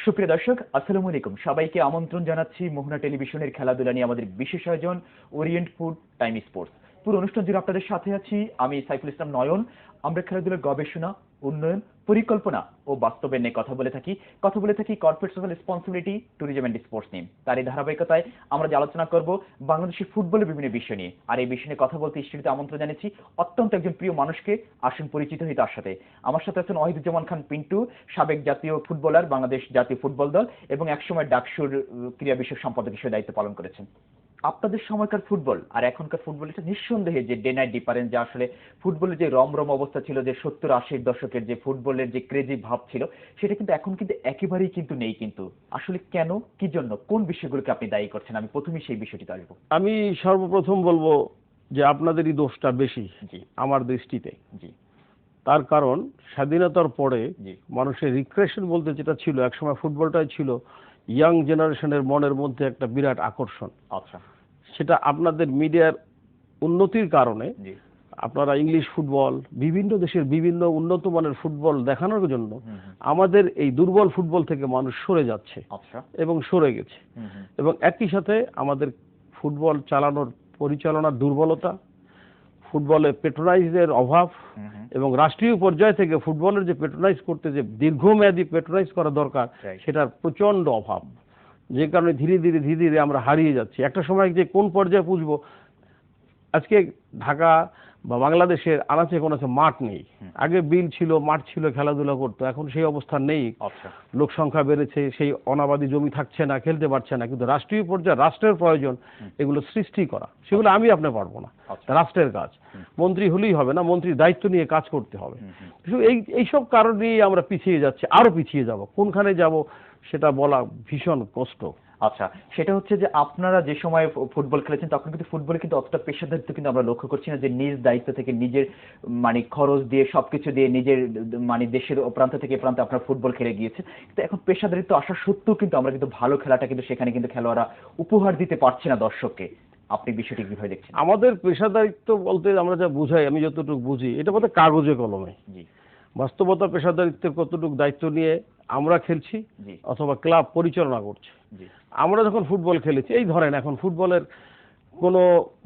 সুপ্রিয় দর্শক, আসসালামু আলাইকুম। সবাইকে আমন্ত্রণ জানাচ্ছি মোহনা টেলিভিশনের খেলাধুলা নিয়ে আমাদের বিশেষ আয়োজন ওরিয়েন্ট ফুড টাইম স্পোর্টস। পুরো অনুষ্ঠান জুড়ে আপনাদের সাথে আছি আমি সাইফুল ইসলাম নয়ন। আমরা খেলাধুলার গবেষণা, উন্নয়ন, পরিকল্পনা ও বাস্তবের নিয়ে কথা বলে থাকি corporate social responsibility, tourism and sports নিয়ে। তার এই ধারাবাহিকতায় আমরা যে আলোচনা করব বাংলাদেশের ফুটবলের বিভিন্ন বিষয় নিয়ে। আর এই বিষয় নিয়ে কথা বলতে স্টুডিওতে আমন্ত্রণ জানিয়েছি অত্যন্ত একজন প্রিয় মানুষকে। আসুন পরিচিত হই তার সাথে। আমার সাথে আছেন ওয়াহিদুজ্জামান খান পিন্টু, সাবেক জাতীয় ফুটবলার, বাংলাদেশ জাতীয় ফুটবল দল এবং একসময় ডাকসুর ক্রীড়া বিষয়ক সম্পাদক হিসেবে দায়িত্ব পালন করেছেন। আপনাদের সময়কার ফুটবল আর এখনকার ফুটবল, এটা নিঃসন্দেহে যে ডে নাইট ডিফারেন্স, যে আসলে ফুটবলের যে রমরম অবস্থা ছিল, যে 70-80 দশকের যে ফুটবলের যে ক্রেজি ভাব ছিল, সেটা কিন্তু এখন কিন্তু একেবারেই কিন্তু নেই। কিন্তু আসলে কেন, কি জন্য, কোন বিষয়গুলোকে আপনি দায়ী করছেন? আমি প্রথমেই সেই বিষয়টিতে আসবো। আমি সর্বপ্রথম বলবো যে আপনাদেরই দোষটা বেশি জি আমার দৃষ্টিতে। জি তার কারণ স্বাধীনতার পরে জি মানুষের রিক্রিয়েশন বলতে যেটা ছিল, একসময় ফুটবলটাই ছিল ইয়াং জেনারেশনের মনের মধ্যে একটা বিরাট আকর্ষণ। আচ্ছা। সেটা আপনাদের মিডিয়ার উন্নতির কারণে জি আপনারা ইংলিশ ফুটবল, বিভিন্ন দেশের বিভিন্ন উন্নত মানের ফুটবল দেখানোর জন্য হুম হুম আমাদের এই দুর্বল ফুটবল থেকে মানুষ সরে যাচ্ছে আচ্ছা এবং সরে গেছে। হুম হুম এবং একই সাথে আমাদের ফুটবল চালানোর পরিচালনার দুর্বলতা, ফুটবলে পেট্রোনাইজের অভাব হুম হুম এবং রাষ্ট্রীয় পর্যায় থেকে ফুটবলের যে পেট্রোনাইজ করতে যে দীর্ঘমেয়াদী পেট্রোনাইজ করা দরকার, Right. সেটার প্রচন্ড অভাব, যে কারণে ধীরে ধীরে আমরা হারিয়ে যাচ্ছি। একটা সময় যে কোন পর্যায়ে পুজবো, আজকে ঢাকা বা বাংলাদেশের আনাচে কোনাচে মাঠ নেই। আগে বিল ছিল, মাঠ ছিল, খেলাধুলা করতো, এখন সেই অবস্থা নেই। আচ্ছা লোক সংখ্যা বেড়েছে, সেই অনাবাদী জমি থাকছে না, খেলতে পারছে না। কিন্তু রাষ্ট্রীয় পর্যায়ে রাষ্ট্রের প্রয়োজন এগুলো সৃষ্টি করা, সেগুলো আমি আপনি পারবো না, আচ্ছা রাষ্ট্রের কাজ। মন্ত্রী হলেই হবে না, মন্ত্রীর দায়িত্ব নিয়ে কাজ করতে হবে। হুম হুম কিন্তু এইসব কারণেই আমরা পিছিয়ে যাচ্ছি, আরো পিছিয়ে যাব। কোনখানে যাব সেটা বলা ভীষণ কষ্ট। আচ্ছা, সেটা হচ্ছে যে আপনারা যে সময় ফুটবল খেলেছেন তখন কিন্তু ফুটবলে কিন্তু অতটা পেশাদারিত্ব কিন্তু আমরা লক্ষ্য করছি না, যে নিজ দায়িত্ব থেকে নিজের মানে খরচ দিয়ে সবকিছু দিয়ে নিজের মানে দেশের ও প্রান্ত থেকে এ প্রান্তে আপনার ফুটবল খেলে গিয়েছে। কিন্তু এখন পেশাদারিত্ব আসা সত্ত্বেও কিন্তু আমরা কিন্তু ভালো খেলাটা কিন্তু সেখানে কিন্তু খেলোয়াড়রা উপহার দিতে পারছে না দর্শককে। আপনি বিষয়টি কিভাবে দেখছেন? আমাদের পেশাদারিত্ব বলতে আমরা যা বুঝাই, আমি যতটুকু বুঝি, এটা বলতে কাগজে কলমে। জি বাস্তবতা পেশাদারিত্বের কতটুকু দায়িত্ব নিয়ে আমরা খেলছি জি অথবা ক্লাব পরিচালনা করছে। জি আমরা যখন ফুটবল খেলেছি, এই ধরেন এখন ফুটবলের কোনো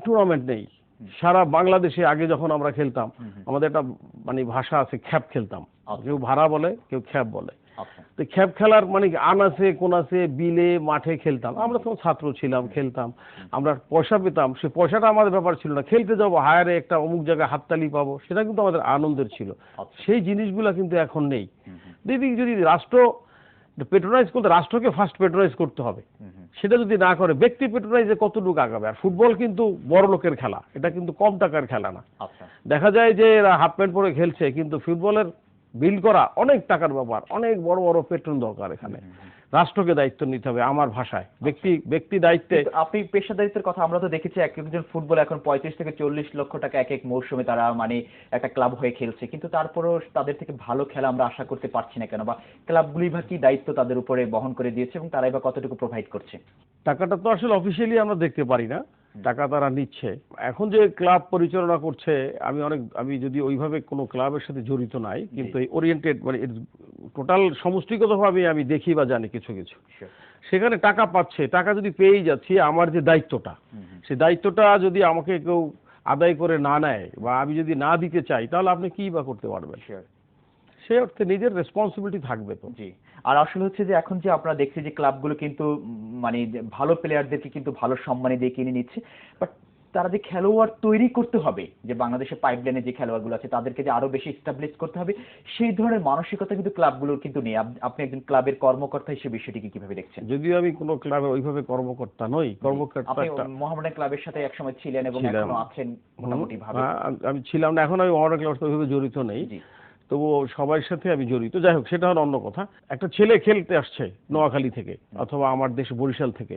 টুর্নামেন্ট নেই সারা বাংলাদেশে। আগে যখন আমরা খেলতাম, আমাদের একটা মানে ভাষা আছে, খ্যাপ খেলতাম। কেউ ভাড়া বলে, কেউ খ্যাপ বলে। আচ্ছা তো খ্যাপ খেলার মানে আনাচে কোনাচে বিলে মাঠে খেলতাম। আমরা তখন ছাত্র ছিলাম, খেলতাম, আমরা পয়সা পেতাম। সে পয়সাটা আমাদের ব্যাপার ছিল না। খেলতে যাবো, হায়ারে একটা অমুক জায়গায় হাততালি পাবো, সেটা কিন্তু আমাদের আনন্দের ছিল। আচ্ছা সেই জিনিসগুলো কিন্তু এখন নেই। হুম হুম যদি রাষ্ট্র পেট্রোনাইজ করতে, রাষ্ট্রকে ফার্স্ট পেট্রোনাইজ করতে হবে। হুম হুম সেটা যদি না করে, ব্যক্তি পেট্রোনাইজে কতটুকু আগাবে? আর ফুটবল কিন্তু বড় লোকের খেলা, এটা কিন্তু কম টাকার খেলা না। আচ্ছা দেখা যায় যে এরা হাফ প্যান্ট পরে খেলছে, কিন্তু ফুটবলের বিল করা অনেক টাকার ব্যাপার, অনেক বড় বড় পেট্রোল দরকার। এখানে রাষ্ট্রকে দায়িত্ব নিতে হবে আমার ভাষায়, ব্যক্তি দায়িত্বে। কিন্তু আপনি পেশাদারিত্বের কথা আমরা তো দেখেছি, এক একজন ফুটবল এখন 35 থেকে 40 লক্ষ টাকা এক এক মৌসুমে তারা মানে একটা ক্লাব হয়ে খেলছে, কিন্তু তারপরেও তাদের থেকে ভালো খেলা আমরা আশা করতে পারছি না কেন? বা ক্লাবগুলি বা কি দায়িত্ব তাদের উপরে বহন করে দিয়েছে এবং তারাই বা কতটুকু প্রোভাইড করছে? টাকাটা তো আসলে অফিসিয়ালি আমরা দেখতে পারি না, টাকা তারা নিচ্ছে। এখন যে ক্লাব পরিচালনা করছে, আমি যদি ওইভাবে কোনো ক্লাবের সাথে জড়িত নাই, কিন্তু এই ওরিয়েন্টেড মানে টোটাল সমষ্টিগতভাবে আমি দেখি বা জানি কিছু কিছু। সেখানে টাকা পাচ্ছে, টাকা যদি পেয়েই যাচ্ছি, আমার যে দায়িত্বটা, সেই দায়িত্বটা যদি আমাকে কেউ আদায় করে না নেয় বা আমি যদি না দিতে চাই, তাহলে আপনি কি বা করতে পারবেন? সেই অর্থে নিজের রেসপন্সিবিলিটি থাকবে তো। জি। আর আসলে হচ্ছে যে এখন যে আমরা দেখছি যে ক্লাবগুলো কিন্তু মানে যে ভালো প্লেয়ারদেরকে কিন্তু ভালো সম্মানী দিয়ে কিনে নিচ্ছে, বাট তারা যে খেলোয়াড় তৈরি করতে হবে, যে বাংলাদেশের পাইপলাইনে যে খেলোয়াড়গুলো আছে তাদেরকে যে আরো বেশি এস্টাবলিশ করতে হবে, সেই ধরনের মানসিকতা কিন্তু ক্লাবগুলোর কিন্তু নেই। আপনি একজন ক্লাবের কর্মকর্তা হিসেবে বিষয়টিকে কিভাবে দেখছেন? যদিও আমি কোনো ক্লাবে ওইভাবে কর্মকর্তা নই, আপনি মোহামেডান ক্লাবের সাথে একসময় ছিলেন এবং এখনো আছেন মোটামুটি ভাবে। আমি ছিলাম না, এখন আমি মডার্ন ক্লাবের সাথে ওইভাবে জড়িত নেই, তবুও সবার সাথে আমি জড়িত। যাই হোক, সেটা হলো অন্য কথা। একটা ছেলে খেলতে আসছে নোয়াখালী থেকে অথবা আমার দেশ বরিশাল থেকে,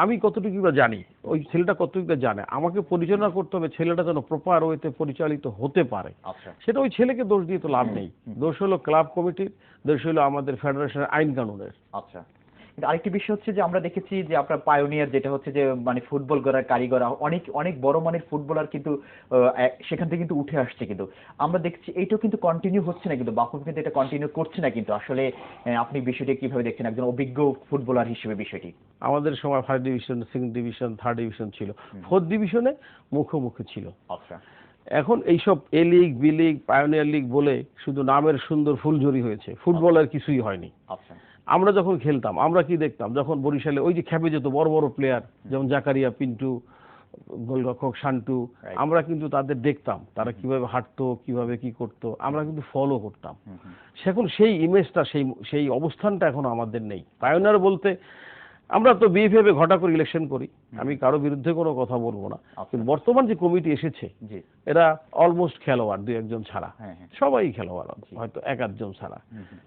আমি কতটুকু বা জানি, ওই ছেলেটা কতটুকু বা জানে, আমাকে পরিচালনা করতে হবে ছেলেটা যেন প্রপার ওয়েতে পরিচালিত হতে পারে। সেটা ওই ছেলেকে দোষ দিয়ে তো লাভ নেই। দোষ হলো ক্লাব কমিটির, দোষ হলো আমাদের ফেডারেশনের আইন কানুনের। আচ্ছা, কিন্তু আরেকটি বিষয় হচ্ছে যে আমরা দেখেছি যে আপনার পায়োনিয়ার যেটা হচ্ছে যে মানে ফুটবল গড়ার কারিগর অনেক অনেক বড় মানের ফুটবলার কিন্তু সেখান থেকে কিন্তু উঠে আসছে, কিন্তু আমরা দেখছি এইটাও কিন্তু কন্টিনিউ হচ্ছে না, কিন্তু বাফুফে কিন্তু এটা কন্টিনিউ করছে না, কিন্তু আসলে আপনি বিষয়টি কিভাবে দেখছেন একজন অভিজ্ঞ ফুটবলার হিসেবে বিষয়টি? আমাদের সময় first division, second division, third division ছিল, ফোর্থ ডিভিশনে মুখোমুখি ছিল। আচ্ছা এখন এইসব A league, B league, pioneer league বলে শুধু নামের সুন্দর ফুলঝুরি হয়েছে, ফুটবল আর কিছুই হয়নি। আচ্ছা আমরা যখন খেলতাম আমরা কি দেখতাম, যখন বরিশালে ওই যে খেপে যেত বড় বড় প্লেয়ার যেমন জাকারিয়া, পিন্টু, গোলরক্ষক শান্টু, আমরা কিন্তু তাদের দেখতাম তারা কিভাবে হাঁটতো, কিভাবে কি করতো, আমরা কিন্তু ফলো করতাম। সেখন সেই ইমেজটা, সেই অবস্থানটা এখন আমাদের নেই। পায়োনিয়ার বলতে আমরা তো বিএফএফ এ ঘটা করে ইলেকশন করি, আমি কারো বিরুদ্ধে কোনো কথা বলবো না, কিন্তু বর্তমান যে কমিটি এসেছে এরা অলমোস্ট খেলোয়াড়, দুই একজন ছাড়া সবাই খেলোয়াড়, হয়তো এক আধজন ছাড়া।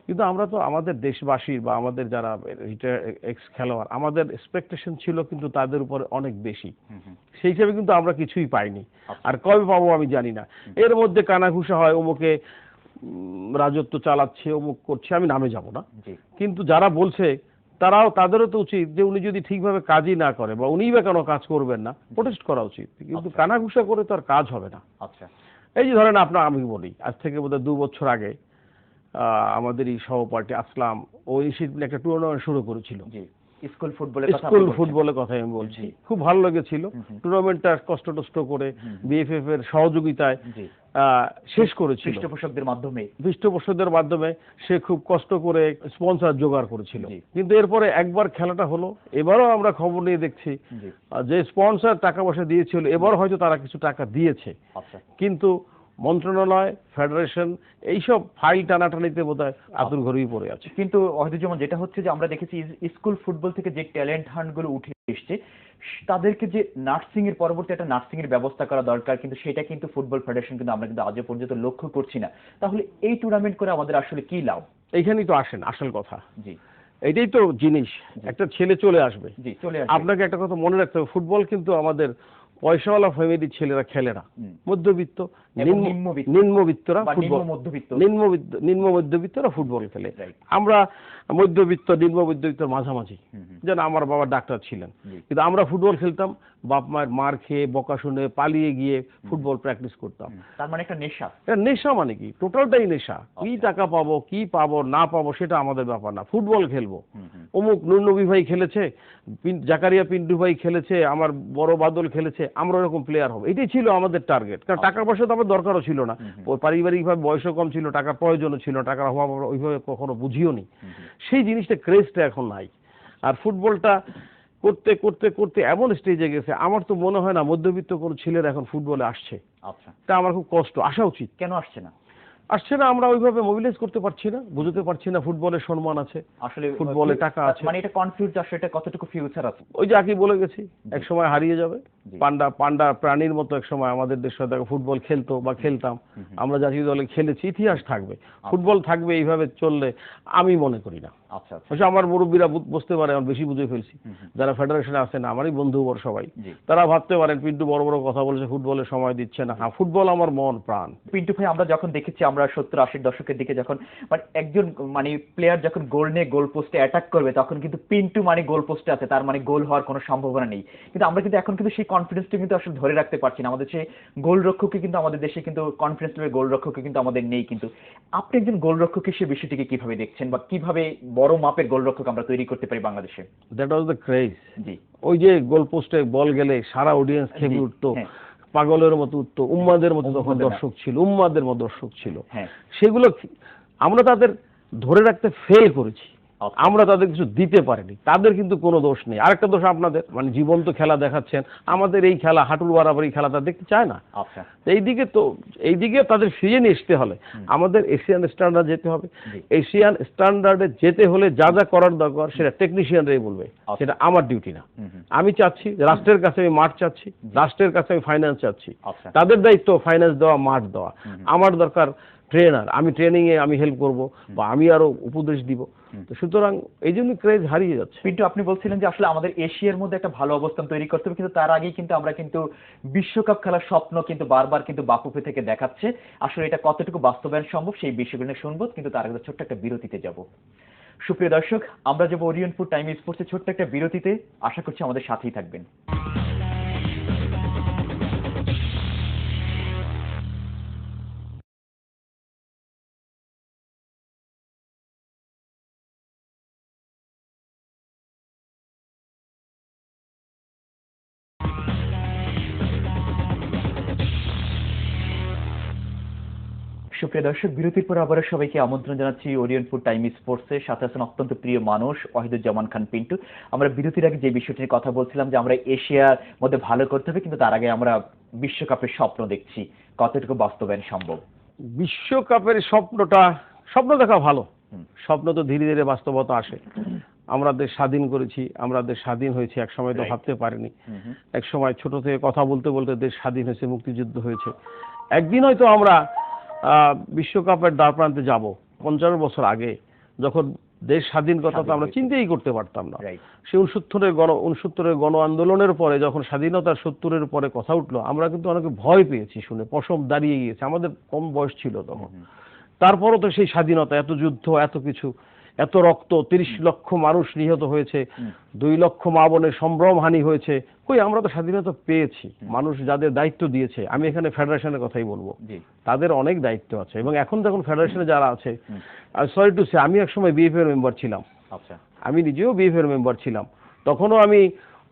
কিন্তু আমরা তো আমাদের দেশবাসীর বা আমাদের যারা এক্স খেলোয়াড়, আমাদের এক্সপেকটেশন ছিল কিন্তু তাদের উপরে অনেক বেশি, সেই হিসেবে কিন্তু আমরা কিছুই পাইনি, আর কবে পাবো আমি জানি না। এর মধ্যে কানাঘুষা হয়, অমুকে রাজত্ব চালাচ্ছে, অমুক করছে, আমি নামে যাব না, কিন্তু যারা বলছে তাদেরও তো উচিত যে উনি যদি ঠিকভাবে কাজই না করে বা উনিই বা কেন কাজ করবেন না, প্রোটেস্ট করা উচিত, কিন্তু কানাঘুষা করে তো আর কাজ হবে না। আচ্ছা এই যে ধরেন আমি বলি, আজ থেকে বোধহয় 2 বছর আগে আমাদের এই সহপাঠী আসলাম ও একটা টুর্নামেন্ট শুরু করেছিল, স্কুল ফুটবলের কথাই আমি বলছি, খুব ভালো লেগেছিল। টুর্নামেন্টটা কষ্ট করে বিএফএফ এর সহযোগিতায় শেষ করেছিল, পৃষ্ঠপোষকদের মাধ্যমে সে খুব কষ্ট করে স্পন্সর জোগাড় করেছিল। কিন্তু এরপরে একবার খেলাটা হলো, এবারও আমরা খবর নিয়ে দেখছি যে স্পন্সর টাকা পয়সা দিয়েছিল, এবার হয়তো তারা কিছু টাকা দিয়েছে, কিন্তু মন্ত্রণালয়, ফেডারেশন এইসব ফাইল টানাটানিতে বোধহয় আতুর ঘরেই পড়ে আছে। কিন্তু যেমন যেটা হচ্ছে যে আমরা দেখেছি স্কুল ফুটবল থেকে যে ট্যালেন্ট হান্ট গুলো উঠে এসছে, তাদেরকে যে নার্সিং এর পরবর্তী একটা নার্সিং এর ব্যবস্থা করা দরকার, কিন্তু সেটা কিন্তু ফুটবল ফেডারেশন কিন্তু আমরা কিন্তু আজও পর্যন্ত লক্ষ্য করছি না। তাহলে এই টুর্নামেন্ট করে আমাদের আসলে কি লাভ? এইখানেই তো আসেন আসল কথা। এটাই তো জিনিস, একটা ছেলে চলে আসবে, আপনাকে একটা কথা মনে রাখতে হবে, ফুটবল কিন্তু আমাদের পয়সাওয়ালা ফ্যামিলির ছেলেরা খেলে না, মধ্যবিত্ত, নিম্নবিত্তরা নিম্ন মধ্যবিত্তরা ফুটবল খেলে। আমরা মধ্যবিত্ত, নিম্ন মধ্যবিত্তর মাঝামাঝি, যেন আমার বাবা ডাক্তার ছিলেন, কিন্তু আমরা ফুটবল খেলতাম, বাপ মায়ের মার খেয়ে, বকা শুনে, পালিয়ে গিয়ে ফুটবল প্র্যাকটিস করতাম। তার মানে একটা নেশা। নেশা মানে কি? টোটালটাই নেশা। কি টাকা পাবো, কি পাবো না পাবো সেটা আমাদের ব্যাপার না, ফুটবল খেলবো। অমুক নুরনবী ভাই খেলেছে, জাকারিয়া পিন্টু ভাই খেলেছে, আমার বড় বাদল খেলেছে, আমরা এরকম প্লেয়ার হবো, এটাই ছিল আমাদের টার্গেট। কারণ টাকা পয়সা তো আমার দরকারও ছিল না, পারিবারিকভাবে বয়সও কম ছিল, টাকার প্রয়োজনও ছিল, টাকার অভাব আমরা ওইভাবে কখনো বুঝিও নি। সেই জিনিসটা, ক্রেজটা এখন নাই। আর ফুটবলটা করতে করতে করতে এমন স্টেজে গেছে, আমার তো মনে হয় না মধ্যবিত্ত কোনো ছেলেরা এখন ফুটবলে আসছে। তা আমার খুব কষ্ট, আসা উচিত। কেন আসছে না? আমরা ওইভাবে মোবিলাইজ করতে পারছি না, বুঝতে পারছি না ফুটবলের সম্মান আছে, আসলে ফুটবলে টাকা আছে, মানে এটা কনফিউজ আসলে এটা কতটুকু ফিউচার আছে। ওই যে আগে বলে গেছি, এক সময় হারিয়ে যাবে, পান্ডা প্রাণীর মতো এক সময় আমাদের দেশে ফুটবল খেলতো বা খেলতাম, আমরা জাতীয় দলে খেলেছি, ইতিহাস থাকবে, ফুটবল থাকবে, এইভাবে চললে আমি মনে করি না। আমার মুরব্বীরা বুঝতে পারে, আমি বেশি বুঝে ফেলছি, যারা ফেডারেশনে আছেন আমারই বন্ধু সবাই, তারা ভাবতে পারেন পিন্টু বড় বড় কথা বলছে, ফুটবলের সময় দিচ্ছে না। হ্যাঁ, ফুটবল আমার মন প্রাণ। পিন্টু ভাই, আমরা যখন দেখেছি, আমরা 70-80 দশকের দিকে যখন মানে একজন প্লেয়ার যখন গোল নিয়ে গোল পোস্টে অ্যাটাক করবে, তখন কিন্তু পিন্টু গোল পোস্টে আছে, তার গোল হওয়ার কোনো সম্ভাবনা নেই। কিন্তু আমরা কিন্তু এখন কিন্তু সেই কনফিডেন্সটা কিন্তু আসলে ধরে রাখতে পারছি না। আমাদের সেই গোলরক্ষককে কিন্তু আমাদের দেশে কিন্তু কনফিডেন্স লেভেল গোলরক্ষককে কিন্তু আমাদের নেই। কিন্তু আপনি একজন গোলরক্ষক হিসেবে বিষয়টিকে কিভাবে দেখছেন, বা কিভাবে বড় মাপের গোলরক্ষক আমরা তৈরি করতে পারি বাংলাদেশে? That was the craze. ওই যে গোল পোস্টে বল গেলে সারা অডিয়েন্স খেপে উঠতো, পাগলের মতো উঠতো, উম্মাদের মতো তখন দর্শক ছিল, উম্মাদের মতো দর্শক ছিল। সেগুলো আমরা তাদের ধরে রাখতে ফেল করেছি, আমরা তাদের কিছু দিতে পারিনি, তাদের কিন্তু কোনো দোষ নেই। আরেকটা দোষ আপনাদের, জীবন্ত খেলা দেখাচ্ছেন, আমাদের এই খেলা হাঁটুর বাড়াবাড়ি খেলা তারা দেখতে চায় না। এইদিকে তাদের ফিরে নিয়ে আসতে হলে আমাদের এশিয়ান স্ট্যান্ডার্ড যেতে হবে। এশিয়ান স্ট্যান্ডার্ডে যেতে হলে যা যা করার দরকার সেটা টেকনিশিয়ানরাই বলবে, সেটা আমার ডিউটি না। আমি চাচ্ছি রাষ্ট্রের কাছে আমি মাঠ চাচ্ছি, রাষ্ট্রের কাছে আমি ফাইন্যান্স চাচ্ছি, তাদের দায়িত্ব ফাইন্যান্স দেওয়া, মাঠ দেওয়া। আমার দরকার ট্রেনার, আমি ট্রেনিং এ আমি হেল্প করব বা আমি আরো উপদেশ দিব। সুতরাং এই জন্য ক্রেজ হারিয়ে যাচ্ছে। কিন্তু আপনি বলছিলেন যে আসলে আমাদের এশিয়ার মধ্যে একটা ভালো অবস্থান তৈরি করতে হবে, কিন্তু তার আগেই কিন্তু আমরা কিন্তু বিশ্বকাপ খেলার স্বপ্ন কিন্তু বারবার কিন্তু বাফুফে থেকে দেখাচ্ছে। আসলে এটা কতটুকু বাস্তবায়ন সম্ভব সেই বিষয়গুলো নিয়ে শুনবো, কিন্তু তার আগে ছোট্ট একটা বিরতিতে যাব। সুপ্রিয় দর্শক, আমরা যাব ওরিয়েন্ট ফুড টাইম স্পোর্টসের ছোট্ট একটা বিরতিতে। আশা করছি আমাদের সাথেই থাকবেন। সুপ্রিয় দর্শক, বিরতির পর আবারও সবাইকে আমন্ত্রণ জানাচ্ছি ওরিয়েন্ট ফুড টাইম স্পোর্টসের সাথে আছেন অত্যন্ত প্রিয় মানুষ ওয়াহিদুজ্জামান খান পিন্টু। আমরা বিরতির আগে যে বিষয়টি নিয়ে কথা বলছিলাম যে আমরা এশিয়ার মধ্যে ভালো করতে হবে, কিন্তু তার আগে আমরা বিশ্বকাপের স্বপ্ন দেখছি, কতটুকু বাস্তবায়ন সম্ভব? বিশ্বকাপের স্বপ্ন দেখা ভালো, স্বপ্ন তো ধীরে ধীরে বাস্তবতা আসে। আমরা দেশ স্বাধীন করেছি, আমরা দেশ স্বাধীন হয়েছে, এক সময় তো ভাবতে পারিনি। এক সময় ছোট থেকে কথা বলতে বলতে দেশ স্বাধীন হয়েছে, মুক্তিযুদ্ধ হয়েছে। একদিন হয়তো আমরা বিশ্বকাপের দ্বারপ্রান্তে যাব। ৫৫ বছর আগে যখন দেশ স্বাধীন কথা তো আমরা চিন্তাই করতে পারতাম না। সেই ৬৯-এর গণ আন্দোলনের পরে যখন স্বাধীনতার ৭০-এর পরে কথা উঠলো, আমরা কিন্তু অনেকে ভয় পেয়েছি, শুনে পশম দাঁড়িয়ে গিয়েছে। আমাদের কম বয়স ছিল তখন। তারপরও তো সেই স্বাধীনতা, এত যুদ্ধ, এত কিছু, এত রক্ত, ৩০ লক্ষ মানুষ নিহত হয়েছে, ২ লক্ষ মা বোনের সম্ভ্রমহানি হয়েছে। কই, আমরা তো স্বাধীনতা পেয়েছি। মানুষ যাদের দায়িত্ব দিয়েছে, আমি এখানে ফেডারেশনের কথাই বলবো, তাদের অনেক দায়িত্ব আছে। এবং এখন যখন ফেডারেশনে যারা আছে, সরি টু সে, আমি একসময় বিএফ এর মেম্বার ছিলাম। আমি নিজেও বিএফ এর মেম্বার ছিলাম।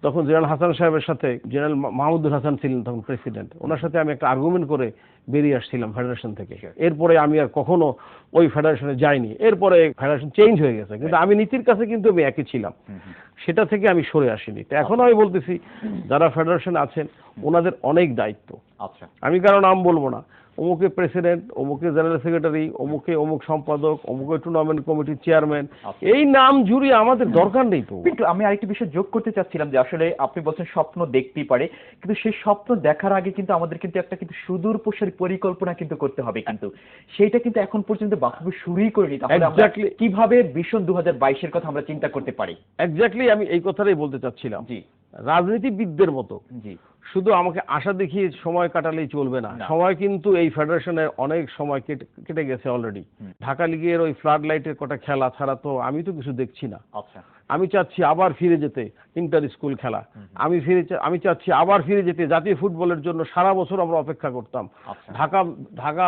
তখন জেনারেল হাসান সাহেবের সাথে, জেনারেল মাহমুদুল হাসান ছিলেন তখন প্রেসিডেন্ট, ওনার সাথে আমি একটা আর্গুমেন্ট করে বেরিয়ে আসছিলাম ফেডারেশন থেকে। এরপরে আমি আর কখনো ওই ফেডারেশনে যাইনি। এরপরে ফেডারেশন চেঞ্জ হয়ে গেছে, কিন্তু আমি নীতির কাছে কিন্তু আমি একই ছিলাম, সেটা থেকে আমি সরে আসিনি। তো এখনো আমি বলতেছি, যারা ফেডারেশন আছেন ওনাদের অনেক দায়িত্ব। আমি কারো নাম বলবো না, অমুকে প্রেসিডেন্ট, অমুকে জেনারেল সেক্রেটারি, অমুক সম্পাদক, অমুকে টুর্নামেন্ট কমিটির চেয়ারম্যান, এই নাম জুড়িয়ে আমাদের দরকার নেই। তো কিন্তু আমি আরেকটি বিষয় যোগ করতে চাচ্ছিলাম যে আসলে আপনি বলছেন স্বপ্ন দেখতেই পারে, কিন্তু সেই স্বপ্ন দেখার আগে কিন্তু আমাদের কিন্তু একটা সুদূর প্রসারী পরিকল্পনা কিন্তু করতে হবে, কিন্তু সেইটা কিন্তু এখন পর্যন্ত বাস্তবে শুরুই করিনি। তাহলে আমরা কিভাবে ভিশন ২০২২-এর কথা আমরা চিন্তা করতে পারি? এক্স্যাক্টলি, আমি এই কথাটাই বলতে চাচ্ছিলাম। জি, রাজনীতিবিদদের মতো জি শুধু আমাকে আশা দেখিয়ে সময় কাটালেই চলবে না। সময় কিন্তু এই ফেডারেশনের অনেক সময় কেটে গেছে অলরেডি। ঢাকা লিগের ওই ফ্লাড লাইটের কটা খেলা ছাড়া তো আমি তো কিছু দেখছি না। আমি চাচ্ছি আবার ফিরে যেতে ইন্টার স্কুল খেলা, আমি চাচ্ছি আবার ফিরে যেতে জাতীয় ফুটবলের জন্য সারা বছর আমরা অপেক্ষা করতাম। ঢাকা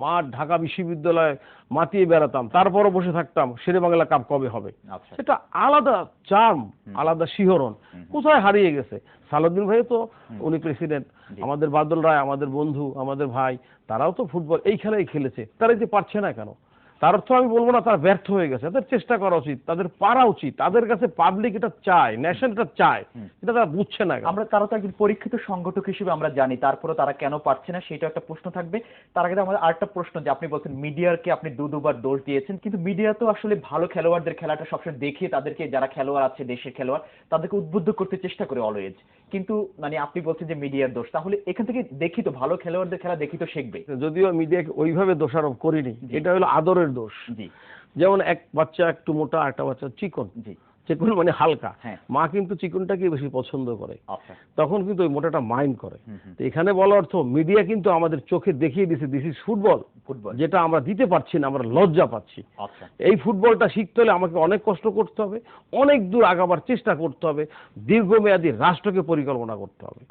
মাঠ, ঢাকা বিশ্ববিদ্যালয়ে মাতিয়ে বেড়াতাম, তারপরও বসে থাকতাম শেরেবাংলা কাপ কবে হবে। সেটা আলাদা চার্ম, আলাদা শিহরণ কোথায় হারিয়ে গেছে। সালাউদ্দিন ভাই তো, উনি প্রেসিডেন্ট, আমাদের বাদল রায়, আমাদের বন্ধু, আমাদের ভাই, তারাও তো ফুটবল এই খেলাই খেলেছে। তারা যে পারছে না কেন? তার অর্থ আমি বলবো না তারা ব্যর্থ হয়ে গেছে, তাদের চেষ্টা করা উচিত, তাদের পারা উচিত। তাদের কাছে পাবলিক এটা চায়, ন্যাশন এটা চায়, এটা তারা বুঝছে না। তারা তো একজন পরীক্ষিত সংগঠক হিসেবে আমরা জানি, তারপরে তারা কেন পারছে না সেটা একটা প্রশ্ন থাকবে। তার আগে আমাদের আরেকটা প্রশ্ন, যে আপনি বলছেন মিডিয়াকে আপনি দুবার দোষ দিয়েছেন, কিন্তু মিডিয়া তো আসলে ভালো খেলোয়াড়দের খেলাটা সবসময় দেখিয়ে তাদেরকে, যারা খেলোয়াড় আছে দেশের খেলোয়াড়, তাদেরকে উদ্বুদ্ধ করতে চেষ্টা করে অলওয়েজ। কিন্তু মানে আপনি বলছেন যে মিডিয়ার দোষ, তাহলে এখান থেকে দেখি তো ভালো খেলোয়াড়দের খেলা দেখি তো শিখবে। যদিও মিডিয়াকে ওইভাবে দোষারোপ করিনি, এটা হলো আদরের দোষ। যেমন এক বাচ্চা একটু মোটা, একটা বাচ্চা চিকন, চিকন মানে হালকা, মা কিন্তু চিকনটাকে বেশি পছন্দ করে, তখন কিন্তু ওই মোটাটা মাইন্ড করে। তো এখানে বলার অর্থ মিডিয়া কিন্তু আমাদের চোখে দেখিয়ে দিয়েছে দিস ইজ ফুটবল, যেটা আমরা দিতে পারছি না, আমরা লজ্জা পাচ্ছি। এই ফুটবলটা শিখতে হলে আমাকে অনেক কষ্ট করতে হবে, অনেক দূর আগাবার চেষ্টা করতে হবে, দীর্ঘমেয়াদী রাষ্ট্রকে পরিকল্পনা করতে হবে।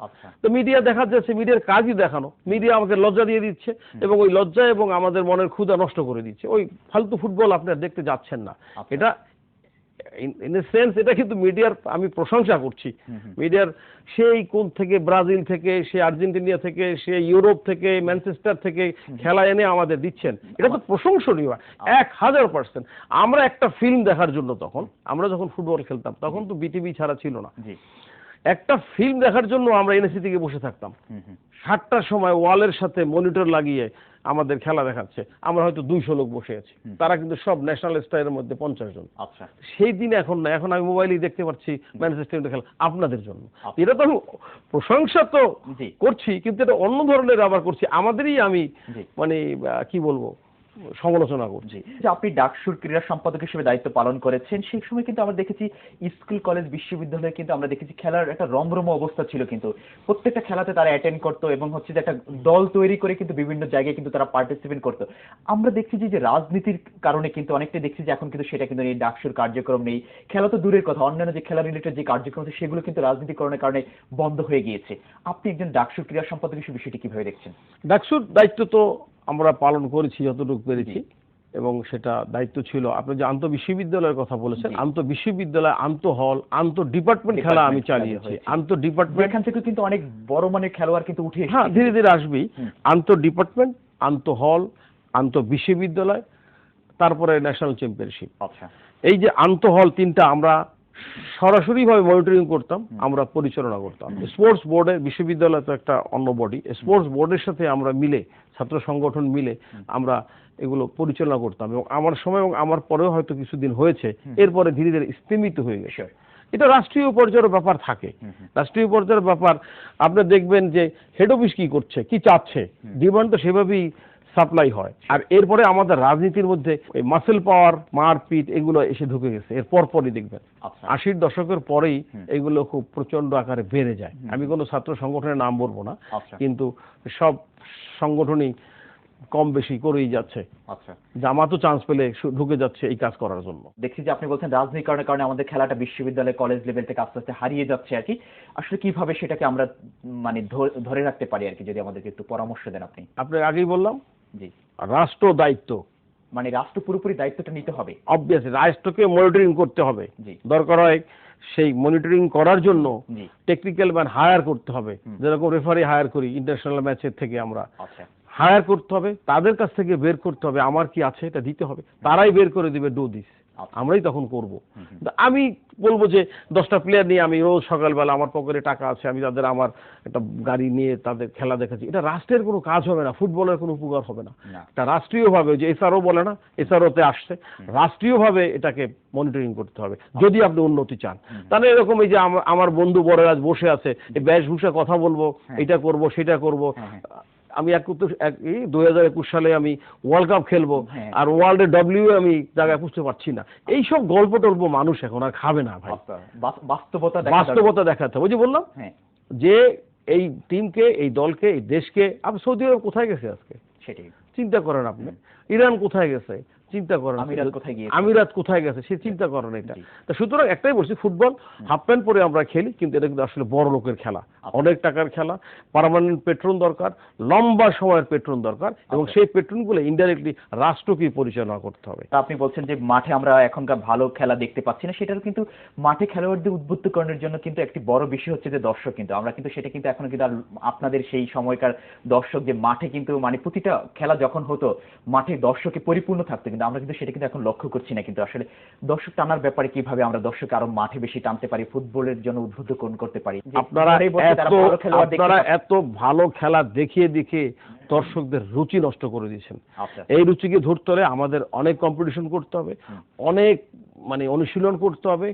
তো মিডিয়া দেখা যাচ্ছে, মিডিয়ার কাজই দেখানো। মিডিয়া আমাকে লজ্জা দিয়ে দিচ্ছে এবং ওই লজ্জা এবং আমাদের মনের ক্ষুধা নষ্ট করে দিচ্ছে। ওই ফালতু ফুটবল আপনারা দেখতে যাচ্ছেন না। এটা ইন এ সেন্স এটা কিন্তু মিডিয়ার আমি প্রশংসা করছি। মিডিয়ার সেই কোন থেকে, ব্রাজিল থেকে, সে আর্জেন্টিনা থেকে, সে ইউরোপ থেকে, ম্যানচেস্টার থেকে খেলা এনে আমাদের দিচ্ছেন, এটা তো প্রশংসনীয় 1000%। আমরা একটা ফিল্ম দেখার জন্য, তখন আমরা যখন ফুটবল খেলতাম তখন তো বিটিভি ছাড়া ছিল না, একটা ফিল্ম দেখার জন্য আমরা এনএসি থেকে বসে থাকতাম 7টার সময় ওয়ালের সাথে মনিটর লাগিয়ে আমাদের খেলা দেখাচ্ছে, আমরা হয়তো 200 লোক বসে আছি, তারা কিন্তু সব ন্যাশনাল স্টারের মধ্যে 50 জন। সেই দিন এখন না, এখন আমি মোবাইলেই দেখতে পাচ্ছি ম্যানচেস্টার ইউনাইটেড খেলা আপনাদের জন্য। এটা তো আমি প্রশংসা তো করছি, কিন্তু এটা অন্য ধরনের আবার করছি, আমাদেরই আমি মানে কি বলবো, সমালোচনা করছি। যে আপনি ডাকসুর ক্রীড়া সম্পাদক হিসেবে দায়িত্ব পালন করেছেন, সেই সময় কিন্তু আমরা দেখেছি স্কুল কলেজ বিশ্ববিদ্যালয়ে কিন্তু আমরা দেখেছি খেলার একটা রমরমা অবস্থা ছিল, কিন্তু প্রত্যেকটা খেলাতে তারা অ্যাটেন্ড করতো এবং হচ্ছে যে একটা দল তৈরি করে কিন্তু বিভিন্ন জায়গায় কিন্তু তারা পার্টিসিপেট করতো। আমরা দেখছি যে রাজনীতির কারণে কিন্তু অনেকটাই দেখছি যে এখন কিন্তু সেটা কিন্তু এই ডাকসুর কার্যক্রম নেই। খেলা তো দূরের কথা, অন্যান্য যে খেলা রিলেটেড যে কার্যক্রম আছে সেগুলো কিন্তু রাজনীতিকরণের কারণে বন্ধ হয়ে গিয়েছে। আপনি একজন ডাকসুর ক্রীড়া সম্পাদক হিসেবে বিষয়টি কিভাবে দেখছেন? ডাকসুর দায়িত্ব তো আমরা পালন করেছি যতটুকু পেরেছি, এবং সেটা দায়িত্ব ছিল। আপনি যে আন্তঃ বিশ্ববিদ্যালয়ের কথা বলেছেন, আন্তঃ বিশ্ববিদ্যালয়, আন্তঃ হল, আন্তঃ ডিপার্টমেন্ট খেলা আমি চালিয়েছি। আন্তঃ ডিপার্টমেন্ট এখান থেকে কিন্তু অনেক বড় মানের খেলোয়াড় কিন্তু উঠে হ্যাঁ ধীরে ধীরে আসবেই। আন্তঃ ডিপার্টমেন্ট, আন্তঃ হল, আন্তঃ বিশ্ববিদ্যালয়, তারপরে ন্যাশনাল চ্যাম্পিয়নশিপ। আচ্ছা, এই যে আন্তঃ হল তিনটা আমরা সরাসরিভাবে মনিটরিং করতাম, আমরা পরিচালনা করতাম। স্পোর্টস বোর্ডের, বিশ্ববিদ্যালয় তো একটা অন্য বডি, স্পোর্টস বোর্ডের সাথে আমরা মিলে, ছাত্র সংগঠন মিলে আমরা এগুলো পরিচালনা করতাম। এবং আমার সময় এবং আমার পরেও হয়তো কিছুদিন হয়েছে, এরপরে ধীরে ধীরে স্তীমিত হয়ে গেছে। এটা রাষ্ট্রীয় পর্যায়ের ব্যাপার থাকে, রাষ্ট্রীয় পর্যায়ের ব্যাপার। আপনি দেখবেন যে হেড অফিস কি করছে, কি চাচ্ছে, ডিমান্ড তো সেভাবেই সাপ্লাই হয়। আর এরপরে আমাদের রাজনীতির মধ্যে ওই মাসেল পাওয়ার, মারপিট এগুলো এসে ঢুকে গেছে। এর পরপরই দেখবেন 80-র দশকের পরেই এগুলো খুব প্রচন্ড আকারে বেড়ে যায়। আমি কোনো ছাত্র সংগঠনের নাম বলবো না, কিন্তু সব সংগঠনই কম বেশি করেই যাচ্ছে। আচ্ছা, জামাতও চান্স পেলে ঢুকে যাচ্ছে এই কাজ করার জন্য। দেখছি যে আপনি বলছেন রাজনীতিকরণের কারণে আমাদের খেলাটা বিশ্ববিদ্যালয় কলেজ লেভেল থেকে আস্তে আস্তে হারিয়ে যাচ্ছে আর কি। আসলে কিভাবে সেটাকে আমরা মানে ধরে রাখতে পারি আর কি, যদি আমাদেরকে একটু পরামর্শ দেন আপনি। আপনি আগেই বললাম জি, রাষ্ট্র দায়িত্ব, মানে রাষ্ট্র পুরোপুরি দায়িত্বটা নিতে হবে। অবভিয়াসলি রাষ্ট্রকে মনিটরিং করতে হবে। জি, দরকার হয় সেই মনিটরিং করার জন্য টেকনিক্যাল ম্যান হায়ার করতে হবে, যেরকম রেফারি হায়ার করি ইন্টারন্যাশনাল ম্যাচের থেকে আমরা। আচ্ছা, হায়ার করতে হবে, তাদের কাছ থেকে বের করতে হবে আমার কি আছে এটা দিতে হবে, তারাই বের করে দিবে ডু দিস, আমরাই তখন করব। আমি বলবো যে 10টা প্লেয়ার নিয়ে আমি রোজ সকালবেলা, আমার পকেটে টাকা আছে, আমি তাদের আমার একটা গাড়ি নিয়ে তাদের খেলা দেখাচ্ছি, এটা রাষ্ট্রের কোনো কাজ হবে না, ফুটবলের কোনো উপকার হবে না। এটা রাষ্ট্রীয়ভাবে, যে এসআরও বলে না, এসআরওতে আসছে, রাষ্ট্রীয়ভাবে এটাকে মনিটরিং করতে হবে যদি আপনি উন্নতি চান। তাহলে এরকম এই যে আমার বন্ধু বড়রাজ বসে আছে, এই বেশভূষা কথা বলবো, এটা করব সেটা করব, আমি 2021 সালে আমি ওয়ার্ল্ড কাপ খেলবো আর ওয়ার্ল্ডের ডব্লিউ আমি জায়গায় বুঝতে পারছি না, এইসব গল্প টল্প মানুষ এখন আর খাবে না ভাই। বাস্তবতা দেখাতে হবে। ওই যে বললাম যে এই টিমকে, এই দলকে, এই দেশকে, আপনি সৌদি আরব কোথায় গেছে আজকে সেটাই চিন্তা করেন, আপনি ইরান কোথায় গেছে চিন্তা করেন, আমিরাত কোথায় গেছে সে চিন্তা করেন। এটা তো সুতরাং একটাই বলছি, ফুটবল হাফ প্যান্ট পরে আমরা খেলি, কিন্তু এটা কিন্তু আসলে বড় লোকের খেলা, অনেক টাকার খেলা, পার্মানেন্ট পেট্রন দরকার, লম্বা সময়ের পেট্রন দরকার, এবং সেই পেট্রনগুলো ইনডাইরেক্টলি রাষ্ট্রকে পরিচালনা করতে হবে। আপনি বলছেন যে মাঠে আমরা এখনকার ভালো খেলা দেখতে পাচ্ছি না, সেটাও কিন্তু মাঠে খেলোয়াড়দের উদ্বুদ্ধকরণের জন্য কিন্তু একটি বড় বিষয় হচ্ছে যে দর্শক। কিন্তু আমরা কিন্তু সেটা কিন্তু এখন কিন্তু আপনাদের সেই সময়কার দর্শক, যে মাঠে কিন্তু মানে প্রতিটা খেলা যখন হতো মাঠে দর্শকে পরিপূর্ণ থাকতো, কিন্তু আমরা কিন্তু সেটা কিন্তু এখন লক্ষ্য করছি না। কিন্তু আসলে দর্শক টানার ব্যাপারে কিভাবে আমরা দর্শক আরো মাঠে বেশি টানতে পারি, ফুটবলের জন্য উদ্বুদ্ধ করতে পারি। আপনারা এত ভালো খেলা দেখিয়ে দেখিয়ে দর্শকদের রুচি নষ্ট করে দিয়েছেন। এই রুচিকে ধরতে হলে আমাদের অনেক কম্পিটিশন করতে হবে, অনেক মানে অনুশীলন করতে হবে,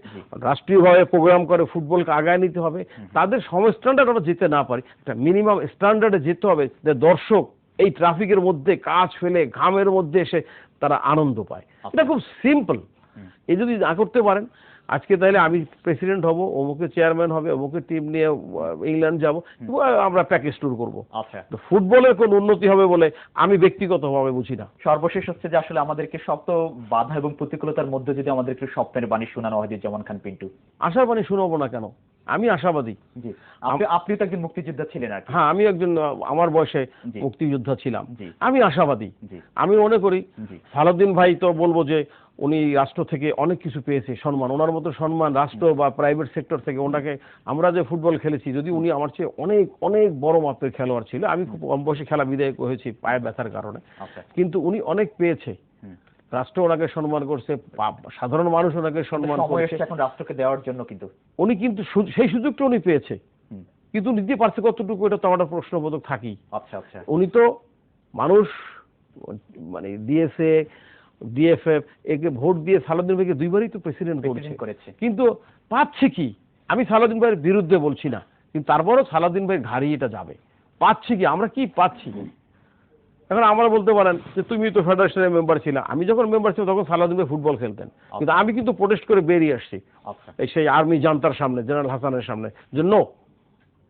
রাষ্ট্রীয়ভাবে প্রোগ্রাম করে ফুটবলকে আগায় নিতে হবে। তাদের সম স্ট্যান্ডার্ড আমরা যেতে না পারি, একটা মিনিমাম স্ট্যান্ডার্ডে যেতে হবে, যে দর্শক এই ট্রাফিকের মধ্যে কাজ ফেলে ঘামের মধ্যে এসে তারা আনন্দ পায়। এটা খুব সিম্পল। এই যদি না করতে পারেন, আজকে তাহলে আমি প্রেসিডেন্ট হব, অমুকে চেয়ারম্যান হবে, অমুকে টিম নিয়ে ইংল্যান্ড যাব, আমরা প্যাকেজ ট্যুর করবো। তো ফুটবলের কোন উন্নতি হবে বলে আমি ব্যক্তিগতভাবে বুঝি না। সর্বশেষ হচ্ছে যে আসলে আমাদেরকে শত বাধা এবং প্রতিকূলতার মধ্যে যদি আমাদের একটু স্বপ্নের বাণী শোনানো হয়, যেমন খান পিন্টু। আশার বাণী শোনাবো না কেন? আমি আশাবাদী। আপনি তো একজন মুক্তিযোদ্ধা ছিলেন আর কি। হ্যাঁ, আমি একজন আমার বয়সে মুক্তিযোদ্ধা ছিলাম, আমি আশাবাদী। আমি মনে করি সালাউদ্দিন ভাই তো বলবো যে উনি রাষ্ট্র থেকে অনেক কিছু পেয়েছে, সম্মান, ওনার মতো সম্মান রাষ্ট্র বা প্রাইভেট সেক্টর থেকে ওনাকে, আমরা যে ফুটবল খেলেছি, যদি উনি আমার চেয়ে অনেক অনেক বড় মাপের খেলোয়াড় ছিল, আমি খুব কম বয়সে খেলা বিদায় হয়েছি পায়ে ব্যথার কারণে, কিন্তু উনি অনেক পেয়েছে, রাষ্ট্র ওনাকে সম্মান করছে, সাধারণ মানুষ ওনাকে সম্মান করছে এখন রাষ্ট্রকে দেওয়ার জন্য, কিন্তু উনি কিন্তু সেই সুযোগটা উনি পেয়েছে, কিন্তু নিতে পারছে কতটুকু, এটা তো আমার প্রশ্নবোধক থাকি। আচ্ছা আচ্ছা, উনি তো মানুষ মানে দিয়েছে, ডিএফএফ একে ভোট দিয়ে সালাউদ্দিন ভাইকে 2বারই তো প্রেসিডেন্ট করেছে, কিন্তু পাচ্ছে কি? আমি সালাউদ্দিন ভাইয়ের বিরুদ্ধে বলছি না, কিন্তু তারপরও সালাউদ্দিন ভাই ঘাড়ি এটা যাবে, পাচ্ছে কি? আমরা কি পাচ্ছি? এখন আমরা বলতে পারেন যে তুমি তো ফেডারেশনের মেম্বার ছিল, আমি যখন মেম্বার ছিলাম তখন সালাউদ্দিন ভাই ফুটবল খেলতেন, কিন্তু আমি কিন্তু প্রোটেস্ট করে বেরিয়ে আসছি আচ্ছা সেই আর্মি জান্তার সামনে, জেনারেল হাসানের সামনে, যে নো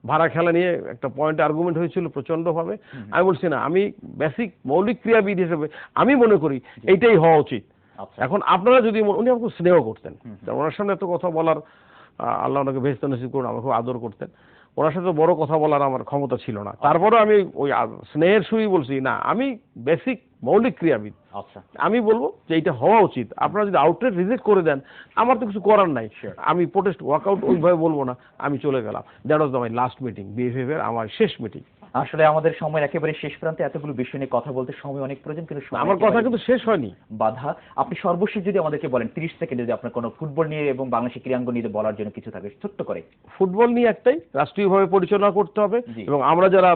ভাড়া খেলা নিয়ে একটা পয়েন্ট আর্গুমেন্ট হয়েছিল প্রচন্ডভাবে। আমি বলছি না, আমি বেসিক মৌলিক ক্রিয়াবিদ হিসেবে আমি মনে করি এইটাই হওয়া উচিত। আচ্ছা এখন আপনারা যদি উনি আমাকে স্নেহ করতেন, ওনার সামনে এত কথা বলার, আল্লাহ ওনাকে বেহেশত নসিব করুন, আমাকে খুব আদর করতেন, ওনার সাথে বড় কথা বলার আমার ক্ষমতা ছিল না, তারপরে আমি ওই স্নেহের সুরই বলছি না, আমি বেসিক মৌলিক ক্রিয়াবিদ, আচ্ছা আমি বলবো যে এটা হওয়া উচিত। আপনারা যদি আউটলেট রিজেক্ট করে দেন আমার তো কিছু করার নাই, আমি প্রোটেস্ট ওয়ার্কআউট ওইভাবে বলবো না, আমি চলে গেলাম। That was my last meeting, BFF এর আমার শেষ মিটিং। আসলে আমাদের সময় একেবারে শেষ প্রান্তে, এতগুলো বিষয় নিয়ে কথা বলতে সময় অনেক প্রয়োজন, কিন্তু সময় আমার কথা একেবারে কিন্তু শেষ হয়নি। বাধা। আপনি সর্বশেষ যদি আমাদেরকে বলেন 30 সেকেন্ডে, যদি আপনার কোনো ফুটবল নিয়ে এবং বাংলাদেশের ক্রীড়াঙ্গন নিয়ে বলার জন্য কিছু থাকে ছোট্ট করে। ফুটবল নিয়ে একটাই, রাষ্ট্রীয়ভাবে পরিচালনা করতে হবে জি। এবং আমরা যারা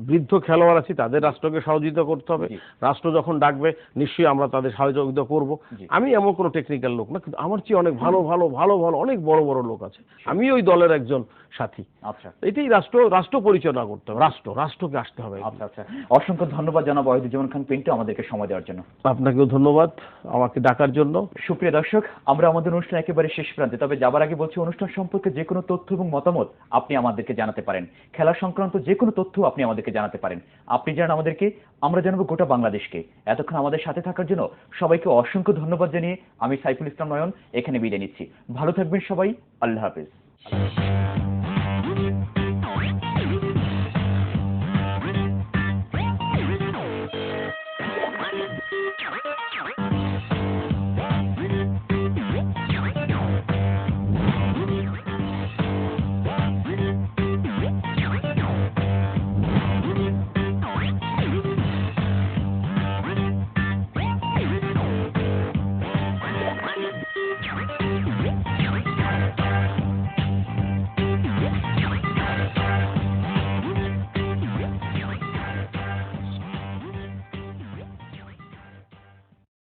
বৃদ্ধ খেলোয়াড় আছি তাদের রাষ্ট্রকে সহযোগিতা করতে হবে। জি। রাষ্ট্র যখন ডাকবে নিশ্চয়ই আমরা তাদের সহযোগিতা করব। জি। আমি এমন কোনো টেকনিক্যাল লোক না, কিন্তু আমার চেয়ে অনেক ভালো ভালো ভালো ভালো অনেক বড় বড় লোক আছে, আমি ওই দলের একজন সাথী। আচ্ছা এটাই রাষ্ট্র পরিচালনা করতে হবে, রাষ্ট্রকে আসতে হবে। আচ্ছা আচ্ছা, অসংখ্য ধন্যবাদ জনাব ওয়াহিদুজ্জামান খান পিন্টু আমাদেরকে সময় দেওয়ার জন্য। আপনাকেও ধন্যবাদ আমাকে ডাকার জন্য। সুপ্রিয় দর্শক, আমরা আমাদের অনুষ্ঠান একেবারে শেষ প্রান্তে, তবে যাবার আগে বলছি, অনুষ্ঠান সম্পর্কে যে কোনো তথ্য এবং মতামত আপনি আমাদেরকে জানাতে পারেন। খেলা সংক্রান্ত যে কোনো তথ্য আপনি আমাদেরকে জানাতে পারেন। আপনি জানান আমাদেরকে, আমরা জানাবো গোটা বাংলাদেশকে। এতক্ষণ আমাদের সাথে থাকার জন্য সবাইকে অসংখ্য ধন্যবাদ জানিয়ে আমি সাইফুল ইসলাম নয়ন এখানে বিদায় নিচ্ছি। ভালো থাকবেন সবাই, আল্লাহ হাফেজ।